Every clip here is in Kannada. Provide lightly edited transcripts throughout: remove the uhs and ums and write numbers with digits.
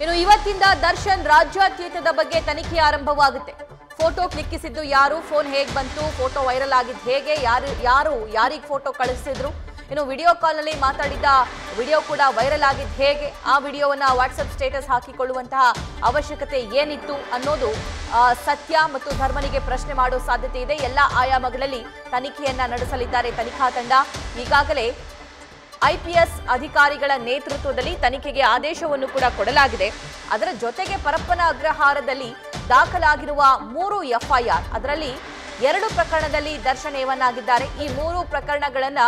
ಇನ್ನು ಇವತ್ತಿಂದ ದರ್ಶನ್ ರಾಜ್ಯಾದ್ಯಂತದ ಬಗ್ಗೆ ತನಿಖೆ ಆರಂಭವಾಗುತ್ತೆ. ಫೋಟೋ ಕ್ಲಿಕ್ಕಿಸಿದ್ದು ಯಾರು, ಫೋನ್ ಹೇಗೆ ಬಂತು, ಫೋಟೋ ವೈರಲ್ ಆಗಿದ್ದು ಹೇಗೆ, ಯಾರಿಗೆ ಫೋಟೋ ಕಳಿಸಿದ್ರು, ಇನ್ನು ವಿಡಿಯೋ ಕಾಲ್ ನಲ್ಲಿ ಮಾತಾಡಿದ ವಿಡಿಯೋ ಕೂಡ ವೈರಲ್ ಆಗಿದ್ದು ಹೇಗೆ, ಆ ವಿಡಿಯೋವನ್ನ ವಾಟ್ಸ್ಆಪ್ ಸ್ಟೇಟಸ್ ಹಾಕಿಕೊಳ್ಳುವಂತಹ ಅವಶ್ಯಕತೆ ಏನಿತ್ತು ಅನ್ನೋದು ಸತ್ಯ ಮತ್ತು ಧರ್ಮನಿಗೆ ಪ್ರಶ್ನೆ ಮಾಡೋ ಸಾಧ್ಯತೆ ಇದೆ. ಎಲ್ಲ ಆಯಾಮಗಳಲ್ಲಿ ತನಿಖೆಯನ್ನ ನಡೆಸಲಿದ್ದಾರೆ ತನಿಖಾ ತಂಡ. ಈಗಾಗಲೇ ಐಪಿಎಸ್ ಅಧಿಕಾರಿಗಳ ನೇತೃತ್ವದಲ್ಲಿ ತನಿಖೆಗೆ ಆದೇಶವನ್ನು ಕೂಡ ಕೊಡಲಾಗಿದೆ. ಅದರ ಜೊತೆಗೆ ಪರಪ್ಪನ ಅಗ್ರಹಾರದಲ್ಲಿ ದಾಖಲಾಗಿರುವ 3 ಎಫ್ಐಆರ್, ಅದರಲ್ಲಿ 2 ಪ್ರಕರಣದಲ್ಲಿ ದರ್ಶನ್ ಏವನ್ನಾಗಿದ್ದಾರೆ. ಈ 3 ಪ್ರಕರಣಗಳನ್ನ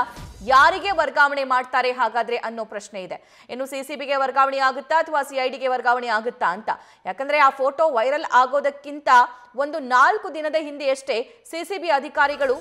ಯಾರಿಗೆ ವರ್ಗಾವಣೆ ಮಾಡ್ತಾರೆ ಹಾಗಾದ್ರೆ ಅನ್ನೋ ಪ್ರಶ್ನೆ ಇದೆ. ಇನ್ನು ಸಿಸಿಬಿಗೆ ವರ್ಗಾವಣೆ ಆಗುತ್ತಾ ಅಥವಾ ಸಿಐಡಿಗೆ ವರ್ಗಾವಣೆ ಆಗುತ್ತಾ ಅಂತ. ಯಾಕಂದ್ರೆ ಆ ಫೋಟೋ ವೈರಲ್ ಆಗೋದಕ್ಕಿಂತ ಒಂದು 4 ದಿನದ ಹಿಂದೆಯಷ್ಟೇ ಸಿಸಿಬಿ ಅಧಿಕಾರಿಗಳು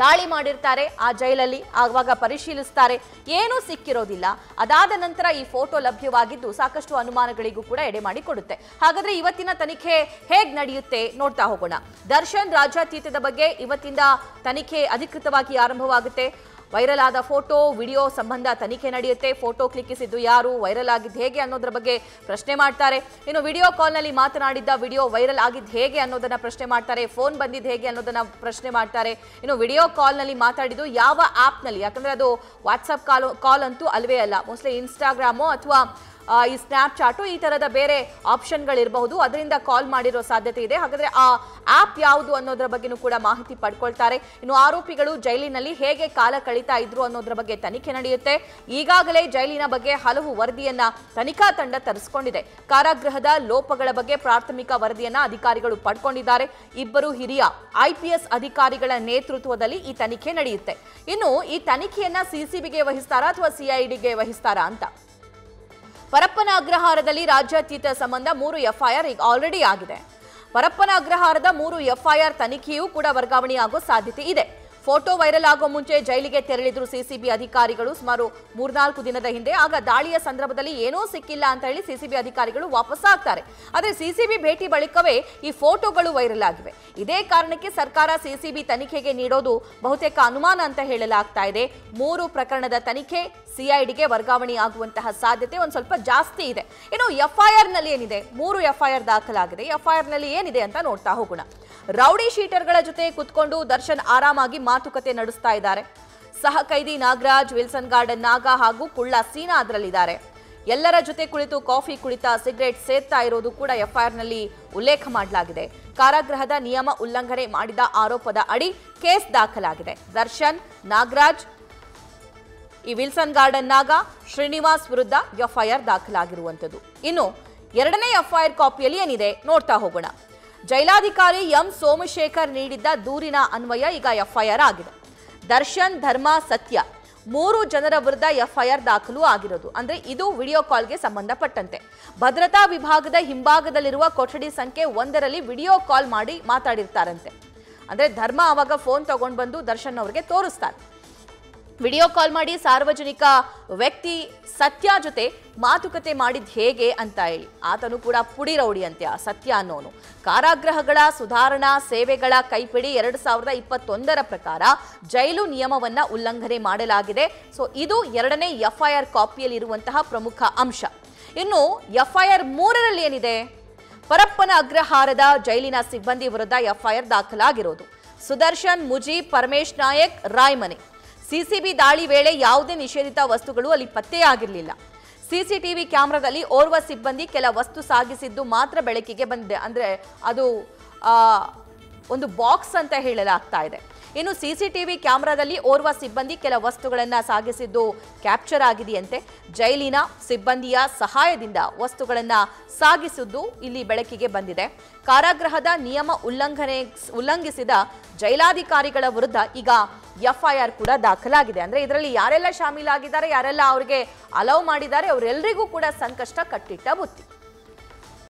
ದಾಳಿ ಮಾಡಿರ್ತಾರೆ ಆ ಜೈಲಲ್ಲಿ. ಆವಾಗ ಪರಿಶೀಲಿಸ್ತಾರೆ, ಏನೂ ಸಿಕ್ಕಿರೋದಿಲ್ಲ. ಅದಾದ ನಂತರ ಈ ಫೋಟೋ ಲಭ್ಯವಾಗಿದ್ದು ಸಾಕಷ್ಟು ಅನುಮಾನಗಳಿಗೂ ಕೂಡ ಎಡೆ ಮಾಡಿ ಕೊಡುತ್ತೆ. ಹಾಗಾದ್ರೆ ಇವತ್ತಿನ ತನಿಖೆ ಹೇಗೆ ನಡೆಯುತ್ತೆ ನೋಡ್ತಾ ಹೋಗೋಣ. ದರ್ಶನ್ ರಾಜ್ಯಾತೀತದ ಬಗ್ಗೆ ಇವತ್ತಿಂದ ತನಿಖೆ ಅಧಿಕೃತವಾಗಿ ಆರಂಭವಾಗುತ್ತೆ. ವೈರಲ್ ಆದ ಫೋಟೋ ವಿಡಿಯೋ ಸಂಬಂಧ ತನಿಖೆ ನಡೆಯುತ್ತೆ. ಫೋಟೋ ಕ್ಲಿಕ್ಕಿಸಿದ್ದು ಯಾರು, ವೈರಲ್ ಆಗಿದ್ದು ಹೇಗೆ ಅನ್ನೋದ್ರ ಬಗ್ಗೆ ಪ್ರಶ್ನೆ ಮಾಡ್ತಾರೆ. ಇನ್ನು ವಿಡಿಯೋ ಕಾಲ್ನಲ್ಲಿ ಮಾತನಾಡಿದ್ದ ವಿಡಿಯೋ ವೈರಲ್ ಆಗಿದ್ದು ಹೇಗೆ ಅನ್ನೋದನ್ನ ಪ್ರಶ್ನೆ ಮಾಡ್ತಾರೆ. ಫೋನ್ ಬಂದಿದ್ದು ಹೇಗೆ ಅನ್ನೋದನ್ನ ಪ್ರಶ್ನೆ ಮಾಡ್ತಾರೆ. ಇನ್ನು ವಿಡಿಯೋ ಕಾಲ್ನಲ್ಲಿ ಮಾತಾಡಿದ್ದು ಯಾವ ಆ್ಯಪ್ನಲ್ಲಿ, ಯಾಕಂದ್ರೆ ಅದು ವಾಟ್ಸಪ್ ಕಾಲ್ ಅಂತೂ ಅಲ್ವೇ ಅಲ್ಲ. ಮೋಸ್ಟ್ಲಿ ಇನ್ಸ್ಟಾಗ್ರಾಮು ಅಥವಾ ಈ ಸ್ನ್ಯಾಪ್ಚಾಟು ಈ ತರದ ಬೇರೆ ಆಪ್ಷನ್ಗಳಿರಬಹುದು, ಅದರಿಂದ ಕಾಲ್ ಮಾಡಿರೋ ಸಾಧ್ಯತೆ ಇದೆ. ಹಾಗಾದ್ರೆ ಆ ಆಪ್ ಯಾವುದು ಅನ್ನೋದ್ರ ಬಗ್ಗೆನೂ ಕೂಡ ಮಾಹಿತಿ ಪಡ್ಕೊಳ್ತಾರೆ. ಇನ್ನು ಆರೋಪಿಗಳು ಜೈಲಿನಲ್ಲಿ ಹೇಗೆ ಕಾಲ ಕಳೀತಾ ಇದ್ರು ಅನ್ನೋದ್ರ ಬಗ್ಗೆ ತನಿಖೆ ನಡೆಯುತ್ತೆ. ಈಗಾಗಲೇ ಜೈಲಿನ ಬಗ್ಗೆ ಹಲವು ವರದಿಯನ್ನ ತನಿಖಾ ತಂಡ ತರಿಸಿಕೊಂಡಿದೆ. ಕಾರಾಗೃಹದ ಲೋಪಗಳ ಬಗ್ಗೆ ಪ್ರಾಥಮಿಕ ವರದಿಯನ್ನ ಅಧಿಕಾರಿಗಳು ಪಡ್ಕೊಂಡಿದ್ದಾರೆ. 2 ಹಿರಿಯ ಐಪಿಎಸ್ ಅಧಿಕಾರಿಗಳ ನೇತೃತ್ವದಲ್ಲಿ ಈ ತನಿಖೆ ನಡೆಯುತ್ತೆ. ಇನ್ನು ಈ ತನಿಖೆಯನ್ನ ಸಿಸಿಬಿಗೆ ವಹಿಸ್ತಾರಾ ಅಥವಾ ಸಿಐಡಿಗೆ ವಹಿಸ್ತಾರಾ ಅಂತ. ಪರಪ್ಪನ ಅಗ್ರಹಾರದಲ್ಲಿ ರಾಜ್ಯಾತೀತ ಸಂಬಂಧ 3 ಎಫ್ಐಆರ್ ಈಗ ಆಲ್ರೆಡಿ ಆಗಿದೆ. ಪರಪ್ಪನ ಅಗ್ರಹಾರದ 3 ಎಫ್ಐಆರ್ ತನಿಖೆಯೂ ಕೂಡ ವರ್ಗಾವಣೆಯಾಗೋ ಸಾಧ್ಯತೆ ಇದೆ. ಫೋಟೋ ವೈರಲ್ ಆಗೋ ಮುಂಚೆ ಜೈಲಿಗೆ ತೆರಳಿದ್ರು ಸಿಸಿಬಿ ಅಧಿಕಾರಿಗಳು ಸುಮಾರು 3-4 ದಿನದ ಹಿಂದೆ. ಆಗ ದಾಳಿಯ ಸಂದರ್ಭದಲ್ಲಿ ಏನೂ ಸಿಕ್ಕಿಲ್ಲ ಅಂತ ಹೇಳಿ ಸಿಸಿಬಿ ಅಧಿಕಾರಿಗಳು ವಾಪಸ್ ಆಗ್ತಾರೆ. ಆದರೆ ಸಿಸಿಬಿ ಭೇಟಿ ಬಳಿಕವೇ ಈ ಫೋಟೋಗಳು ವೈರಲ್ ಆಗಿವೆ. ಇದೇ ಕಾರಣಕ್ಕೆ ಸರ್ಕಾರ ಸಿಸಿಬಿ ತನಿಖೆಗೆ ನೀಡೋದು ಬಹುತೇಕ ಅನುಮಾನ ಅಂತ ಹೇಳಲಾಗ್ತಾ ಇದೆ. 3 ಪ್ರಕರಣದ ತನಿಖೆ ಸಿಐಡಿಗೆ ವರ್ಗಾವಣೆ ಆಗುವಂತಹ ಸಾಧ್ಯತೆ ಒಂದು ಸ್ವಲ್ಪ ಜಾಸ್ತಿ ಇದೆ. ಇನ್ನು ಎಫ್ಐಆರ್ ನಲ್ಲಿ ಏನಿದೆ, 3 ಎಫ್ಐಆರ್ ದಾಖಲಾಗಿದೆ. ಎಫ್ಐಆರ್ ನಲ್ಲಿ ಏನಿದೆ ಅಂತ ನೋಡ್ತಾ ಹೋಗೋಣ. ರೌಡಿ ಶೀಟರ್ಗಳ ಜೊತೆ ಕುತ್ಕೊಂಡು ದರ್ಶನ್ ಆರಾಮಾಗಿ ಮಾತುಕತೆ ನಡೆಸ್ತಾ ಇದ್ದಾರೆ. ಸಹ ಕೈದಿ ನಾಗರಾಜ್, ವಿಲ್ಸನ್ ಗಾರ್ಡನ್ ನಾಗ ಹಾಗೂ ಕುಳ್ಳ ಸೀನಾ ಅದರಲ್ಲಿದ್ದಾರೆ. ಎಲ್ಲರ ಜೊತೆ ಕುಳಿತು ಕಾಫಿ ಕುಳಿತಾ ಸಿಗರೇಟ್ ಸೇರ್ತಾ ಇರೋದು ಕೂಡ ಎಫ್ಐಆರ್ ನಲ್ಲಿ ಉಲ್ಲೇಖ ಮಾಡಲಾಗಿದೆ. ಕಾರಾಗೃಹದ ನಿಯಮ ಉಲ್ಲಂಘನೆ ಮಾಡಿದ ಆರೋಪದ ಅಡಿ ಕೇಸ್ ದಾಖಲಾಗಿದೆ. ದರ್ಶನ್, ನಾಗರಾಜ್, ಈ ವಿಲ್ಸನ್ ಗಾರ್ಡನ್ ನಾಗ, ಶ್ರೀನಿವಾಸ್ ವಿರುದ್ಧ ಎಫ್ಐಆರ್ ದಾಖಲಾಗಿರುವಂಥದ್ದು. ಇನ್ನು 2ನೇ ಎಫ್ಐಆರ್ ಕಾಪಿಯಲ್ಲಿ ಏನಿದೆ ನೋಡ್ತಾ ಹೋಗೋಣ. ಜೈಲಾಧಿಕಾರಿ ಎಂ ಸೋಮಶೇಖರ್ ನೀಡಿದ್ದ ದೂರಿನ ಅನ್ವಯ ಈಗ ಎಫ್ಐಆರ್ ಆಗಿದೆ. ದರ್ಶನ್, ಧರ್ಮ, ಸತ್ಯ 3 ಜನರ ವಿರುದ್ಧ ಎಫ್ಐಆರ್ ದಾಖಲು ಆಗಿರೋದು. ಅಂದ್ರೆ ಇದು ವಿಡಿಯೋ ಕಾಲ್ಗೆ ಸಂಬಂಧಪಟ್ಟಂತೆ. ಭದ್ರತಾ ವಿಭಾಗದ ಹಿಂಭಾಗದಲ್ಲಿರುವ ಕೊಠಡಿ ಸಂಖ್ಯೆ 1ರಲ್ಲಿ ವಿಡಿಯೋ ಕಾಲ್ ಮಾಡಿ ಮಾತಾಡಿರ್ತಾರಂತೆ. ಅಂದ್ರೆ ಧರ್ಮ ಅವಾಗ ಫೋನ್ ತಗೊಂಡು ಬಂದು ದರ್ಶನ್ ಅವರಿಗೆ ತೋರಿಸ್ತಾರೆ. ವಿಡಿಯೋ ಕಾಲ್ ಮಾಡಿ ಸಾರ್ವಜನಿಕ ವ್ಯಕ್ತಿ ಸತ್ಯ ಜೊತೆ ಮಾತುಕತೆ ಮಾಡಿದ್ ಹೇಗೆ ಅಂತ ಹೇಳಿ. ಆತನು ಕೂಡ ಪುಡಿ ರೌಡಿ ಅಂತೆ ಆ ಸತ್ಯ ಅನ್ನೋನು. ಕಾರಾಗೃಹಗಳ ಸುಧಾರಣಾ ಸೇವೆಗಳ ಕೈಪಿಡಿ 2021ರ ಪ್ರಕಾರ ಜೈಲು ನಿಯಮವನ್ನ ಉಲ್ಲಂಘನೆ ಮಾಡಲಾಗಿದೆ. ಸೊ ಇದು 2ನೇ ಎಫ್ಐಆರ್ ಕಾಪಿಯಲ್ಲಿ ಇರುವಂತಹ ಪ್ರಮುಖ ಅಂಶ. ಇನ್ನು ಎಫ್ಐಆರ್ 3ರಲ್ಲಿ ಏನಿದೆ, ಪರಪ್ಪನ ಅಗ್ರಹಾರದ ಜೈಲಿನ ಸಿಬ್ಬಂದಿ ವಿರುದ್ಧ ಎಫ್ಐಆರ್ ದಾಖಲಾಗಿರೋದು. ಸುದರ್ಶನ್, ಮುಜೀಬ್, ಪರಮೇಶ್ ನಾಯಕ್, ರಾಯ್ಮನೆ. ಸಿಸಿಬಿ ದಾಳಿ ವೇಳೆ ಯಾವುದೇ ನಿಷೇಧಿತ ವಸ್ತುಗಳು ಅಲ್ಲಿ ಪತ್ತೆಯಾಗಿರಲಿಲ್ಲ. ಸಿಸಿಟಿವಿ ಕ್ಯಾಮೆರಾದಲ್ಲಿ ಓರ್ವ ಸಿಬ್ಬಂದಿ ಕೆಲ ವಸ್ತು ಸಾಗಿಸಿದ್ದು ಮಾತ್ರ ಬೆಳಕಿಗೆ ಬಂದಿದೆ. ಅಂದ್ರೆ ಅದು ಒಂದು ಬಾಕ್ಸ್ ಅಂತ ಹೇಳಲಾಗ್ತಾ ಇದೆ. ಇನ್ನು ಸಿಸಿಟಿವಿ ಕ್ಯಾಮೆರಾದಲ್ಲಿ ಓರ್ವ ಸಿಬ್ಬಂದಿ ಕೆಲ ವಸ್ತುಗಳನ್ನು ಸಾಗಿಸಿದ್ದು ಕ್ಯಾಪ್ಚರ್ ಆಗಿದೆಯಂತೆ. ಜೈಲಿನ ಸಿಬ್ಬಂದಿಯ ಸಹಾಯದಿಂದ ವಸ್ತುಗಳನ್ನು ಸಾಗಿಸಿದ್ದು ಇಲ್ಲಿ ಬೆಳಕಿಗೆ ಬಂದಿದೆ. ಕಾರಾಗೃಹದ ನಿಯಮ ಉಲ್ಲಂಘಿಸಿದ ಜೈಲಾಧಿಕಾರಿಗಳ ವಿರುದ್ಧ ಈಗ ಎಫ್ಐಆರ್ ಕೂಡ ದಾಖಲಾಗಿದೆ. ಅಂದ್ರೆ ಇದರಲ್ಲಿ ಯಾರೆಲ್ಲ ಶಾಮೀಲಾಗಿದ್ದಾರೆ, ಯಾರೆಲ್ಲ ಅವರಿಗೆ ಅಲೌ ಮಾಡಿದ್ದಾರೆ, ಅವರೆಲ್ಲರಿಗೂ ಕೂಡ ಸಂಕಷ್ಟ ಕಟ್ಟಿಟ್ಟ ಬುತ್ತಿ.